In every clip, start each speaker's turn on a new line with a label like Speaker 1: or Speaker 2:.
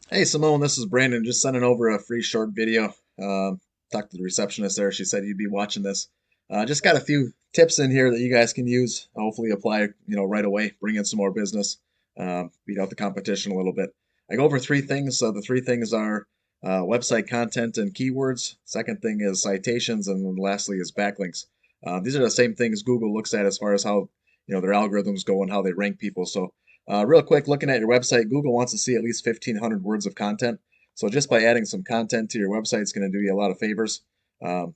Speaker 1: Hey Simone, this is Brandon. Just sending over a free short video. Talked to the receptionist there. She said you'd be watching this. Just got a few tips in here that you guys can use. Hopefully apply, right away. Bring in some more business. Beat out the competition a little bit. I go over three things. So the three things are website content and keywords. Second thing is citations, and then lastly is backlinks. These are the same things Google looks at as far as how their algorithms go and how they rank people. So real quick, looking at your website, Google wants to see at least 1,500 words of content. So just by adding some content to your website, it's going to do you a lot of favors. Um,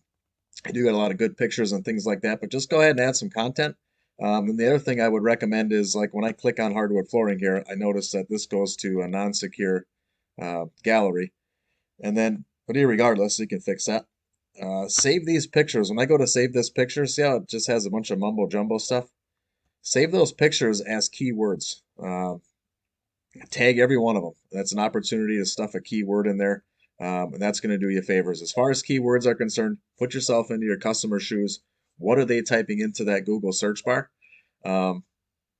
Speaker 1: I do got a lot of good pictures and things like that, but just go ahead and add some content. And the other thing I would recommend is like when I click on hardwood flooring here, I notice that this goes to a non-secure gallery. And then, but irregardless, you can fix that. Save these pictures. When I go to save this picture, see how it just has a bunch of mumbo jumbo stuff? Save those pictures as keywords. Tag every one of them. That's an opportunity to stuff a keyword in there, and that's going to do you favors. As far as keywords are concerned, put yourself into your customer's shoes. What are they typing into that Google search bar um,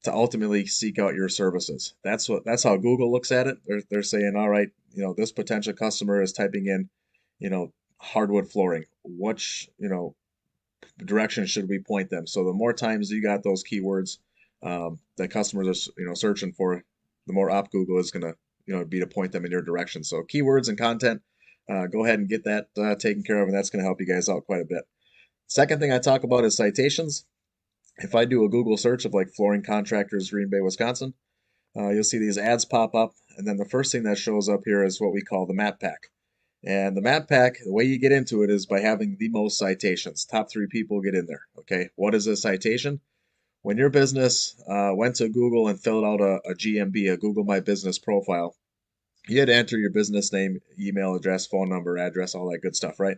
Speaker 1: to ultimately seek out your services? That's how Google looks at it. They're saying, all right, this potential customer is typing in, hardwood flooring. Which direction should we point them? So the more times you got those keywords that customers are searching for, the more op Google is gonna be to point them in your direction. So keywords and content, go ahead and get that taken care of, and that's gonna help you guys out quite a bit. Second thing I talk about is citations. If I do a Google search of like flooring contractors, Green Bay, Wisconsin, you'll see these ads pop up, and then the first thing that shows up here is what we call the map pack. And the map pack, the way you get into it is by having the most citations. Top three people get in there. Okay, what is a citation? When your business went to Google and filled out a GMB, a Google My Business profile, you had to enter your business name, email address, phone number, address, all that good stuff, right?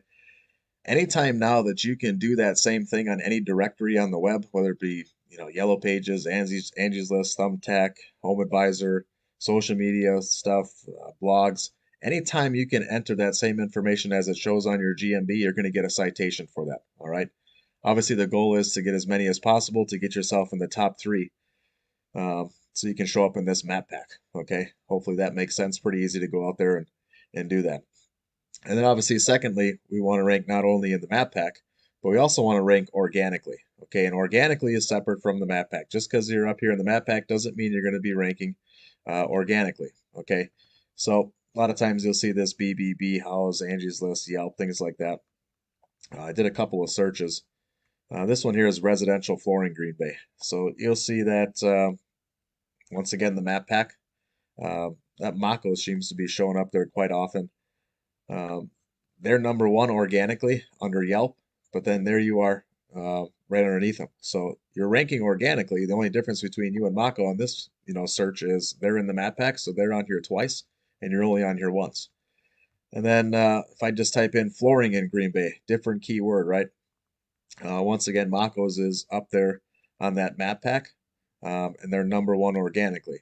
Speaker 1: Anytime now that you can do that same thing on any directory on the web, whether it be Yellow Pages, Angie's List, Thumbtack, Home Advisor, social media stuff, blogs. Anytime you can enter that same information as it shows on your GMB, you're going to get a citation for that. All right. Obviously, the goal is to get as many as possible to get yourself in the top three, so you can show up in this map pack. Okay. Hopefully that makes sense. Pretty easy to go out there and do that. And then obviously, secondly, we want to rank not only in the map pack, but we also want to rank organically. Okay, and organically is separate from the map pack. Just because you're up here in the map pack doesn't mean you're going to be ranking organically. Okay, so a lot of times you'll see this BBB, House, Angie's List, Yelp, things like that. I did a couple of searches. This one here is residential flooring Green Bay. So you'll see that once again the map pack. That Mako seems to be showing up there quite often. Um, they're number one organically under Yelp, but then there you are right underneath them. So you're ranking organically. The only difference between you and Mako on this, search is they're in the map pack, so they're on here twice, and you're only on here once. And then if I just type in flooring in Green Bay, different keyword, right? Once again, Mako's is up there on that map pack, and they're number one organically.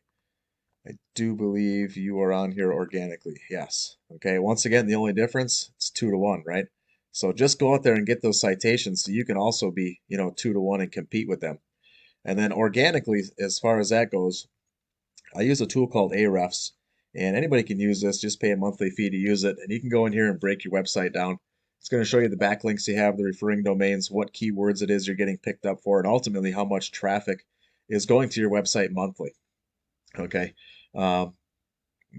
Speaker 1: I do believe you are on here organically. Yes. Okay. Once again, the only difference, it's 2 to 1, right? So just go out there and get those citations so you can also be, 2 to 1 and compete with them. And then organically, as far as that goes, I use a tool called Ahrefs, and anybody can use this. Just pay a monthly fee to use it, and you can go in here and break your website down. It's going to show you the backlinks you have, the referring domains, what keywords it is you're getting picked up for, and ultimately how much traffic is going to your website monthly. Okay. Um,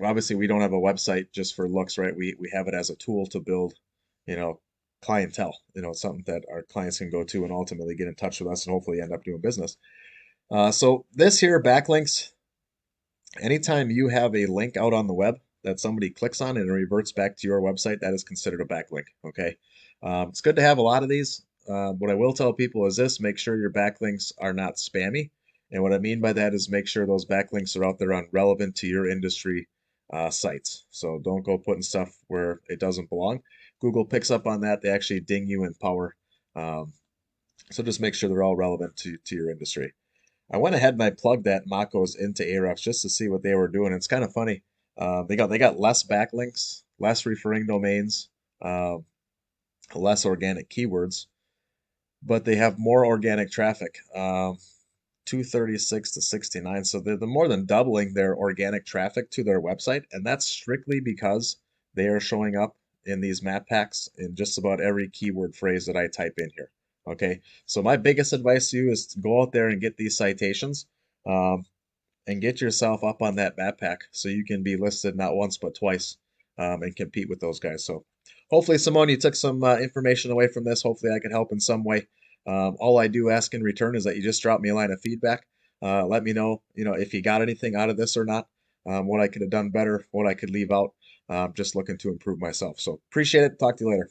Speaker 1: Obviously we don't have a website just for looks, right? We have it as a tool to build, you know, clientele. Something that our clients can go to and ultimately get in touch with us and hopefully end up doing business. So this here backlinks, anytime you have a link out on the web that somebody clicks on and it reverts back to your website, that is considered a backlink. Okay, it's good to have a lot of these. What I will tell people is this: make sure your backlinks are not spammy. And what I mean by that is make sure those backlinks are out there on relevant to your industry sites. So don't go putting stuff where it doesn't belong. Google picks up on that. They actually ding you in power. Um, so just make sure they're all relevant to your industry. I went ahead and I plugged that Makos into Ahrefs just to see what they were doing. It's kind of funny. They got less backlinks, less referring domains, uh, less organic keywords, but they have more organic traffic. 236 to 69. So they're more than doubling their organic traffic to their website, and that's strictly because they are showing up in these map packs in just about every keyword phrase that I type in here. Okay, so my biggest advice to you is to go out there and get these citations, um, and get yourself up on that map pack so you can be listed not once but twice, and compete with those guys. So hopefully, Simone, you took some information away from this. Hopefully, I can help in some way. All I do ask in return is that you just drop me a line of feedback. Let me know, if you got anything out of this or not, what I could have done better, what I could leave out. Just looking to improve myself. So appreciate it. Talk to you later.